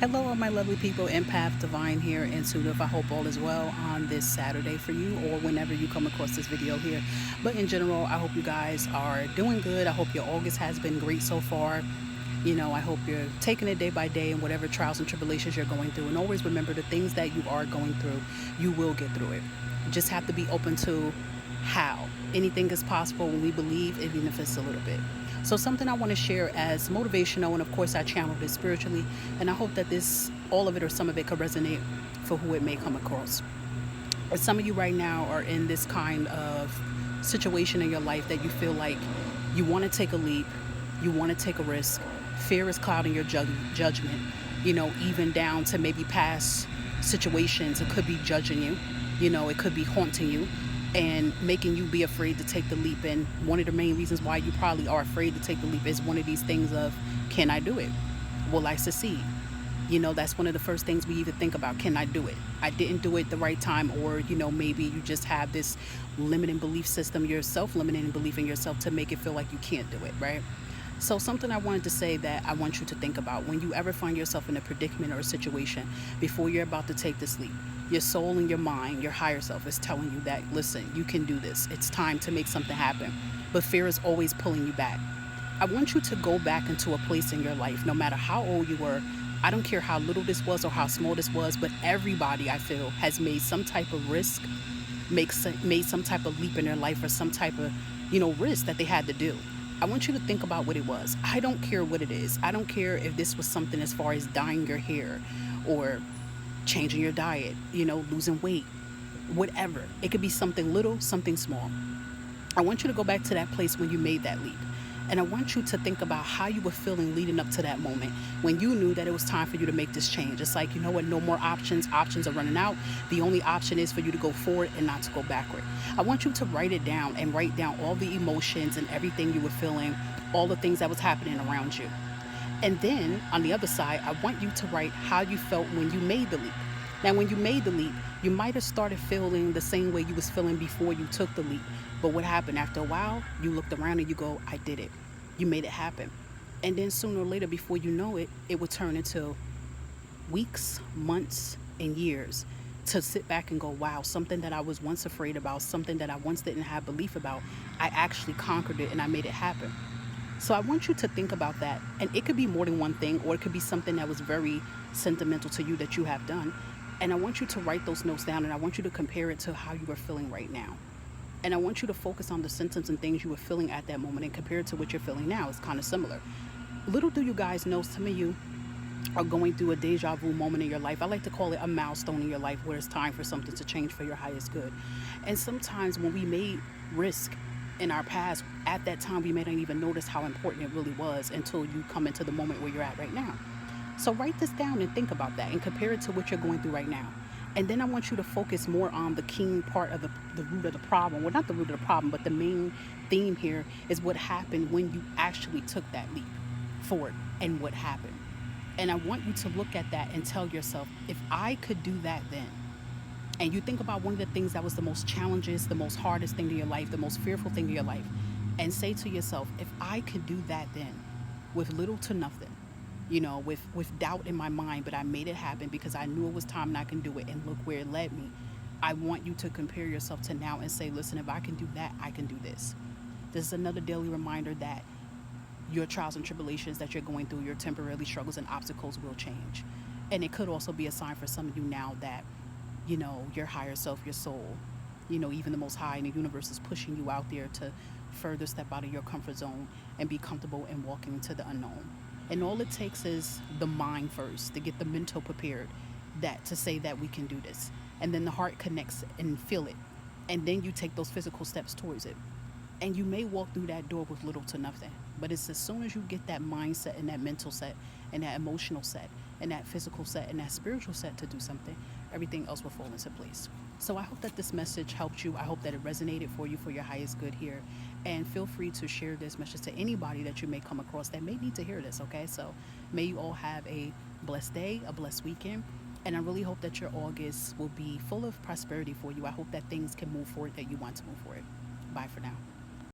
Hello, all my lovely people. Empath Divine here, Intuitive. I hope all is well on this Saturday for you or whenever you come across this video here. But in general, I hope you guys are doing good. I hope your August has been great so far. I hope you're taking it day by day and whatever trials and tribulations you're going through. And always remember the things that you are going through, you will get through it. You just have to be open to how. Anything is possible when we believe, even if it's a little bit. So something I want to share as motivational, and of course I channeled it spiritually, and I hope that all of it or some of it could resonate for who it may come across. But some of you right now are in this kind of situation in your life that you feel like you want to take a leap, you want to take a risk. Fear is clouding your judgment, even down to maybe past situations. It could be judging you, it could be haunting you and making you be afraid to take the leap. And one of the main reasons why you probably are afraid to take the leap is one of these things of, can I do it? Will I succeed? That's one of the first things we even think about. Can I do it? I didn't do it the right time. Or, maybe you just have this limiting belief system, your self-limiting belief in yourself to make it feel like you can't do it, right? So something I wanted to say that I want you to think about when you ever find yourself in a predicament or a situation before you're about to take this leap. Your soul and your mind, your higher self is telling you that, listen, you can do this. It's time to make something happen. But fear is always pulling you back. I want you to go back into a place in your life, no matter how old you were. I don't care how little this was or how small this was, but everybody, I feel, has made some type of risk, made some type of leap in their life or some type of, risk that they had to do. I want you to think about what it was. I don't care what it is. I don't care if this was something as far as dyeing your hair or changing your diet, losing weight, whatever. It could be something little, something small. I want you to go back to that place when you made that leap. And I want you to think about how you were feeling leading up to that moment when you knew that it was time for you to make this change. It's like, you know what, no more options. Options are running out. The only option is for you to go forward and not to go backward. I want you to write it down and write down all the emotions and everything you were feeling, all the things that was happening around you. And then on the other side, I want you to write how you felt when you made the leap. Now, when you made the leap, you might have started feeling the same way you was feeling before you took the leap. But what happened after a while, you looked around and you go, I did it. You made it happen. And then sooner or later, before you know it, it would turn into weeks, months, and years to sit back and go, wow, something that I was once afraid about, something that I once didn't have belief about, I actually conquered it and I made it happen. So I want you to think about that. And it could be more than one thing, or it could be something that was very sentimental to you that you have done. And I want you to write those notes down and I want you to compare it to how you are feeling right now. And I want you to focus on the symptoms and things you were feeling at that moment and compare it to what you're feeling now. It's kind of similar. Little do you guys know, some of you are going through a deja vu moment in your life. I like to call it a milestone in your life where it's time for something to change for your highest good. And sometimes when we made risk in our past, at that time, we may not even notice how important it really was until you come into the moment where you're at right now. So write this down and think about that and compare it to what you're going through right now. And then I want you to focus more on the keen part of the root of the problem. Well, not the root of the problem, but the main theme here is what happened when you actually took that leap forward and what happened. And I want you to look at that and tell yourself, if I could do that then, and you think about one of the things that was the most challenges, the most hardest thing in your life, the most fearful thing in your life, and say to yourself, if I could do that then with little to nothing, with doubt in my mind, but I made it happen because I knew it was time and I can do it. And look where it led me. I want you to compare yourself to now and say, listen, if I can do that, I can do this. This is another daily reminder that your trials and tribulations that you're going through, your temporary struggles and obstacles will change. And it could also be a sign for some of you now that, your higher self, your soul, even the most high in the universe is pushing you out there to further step out of your comfort zone and be comfortable and walking into the unknown. And all it takes is the mind first to get the mental prepared that to say that we can do this. And then the heart connects and feel it. And then you take those physical steps towards it. And you may walk through that door with little to nothing. But it's as soon as you get that mindset and that mental set and that emotional set and that physical set and that spiritual set to do something, everything else will fall into place. So I hope that this message helped you. I hope that it resonated for you for your highest good here. And feel free to share this message to anybody that you may come across that may need to hear this, okay? So may you all have a blessed day, a blessed weekend. And I really hope that your August will be full of prosperity for you. I hope that things can move forward that you want to move forward. Bye for now.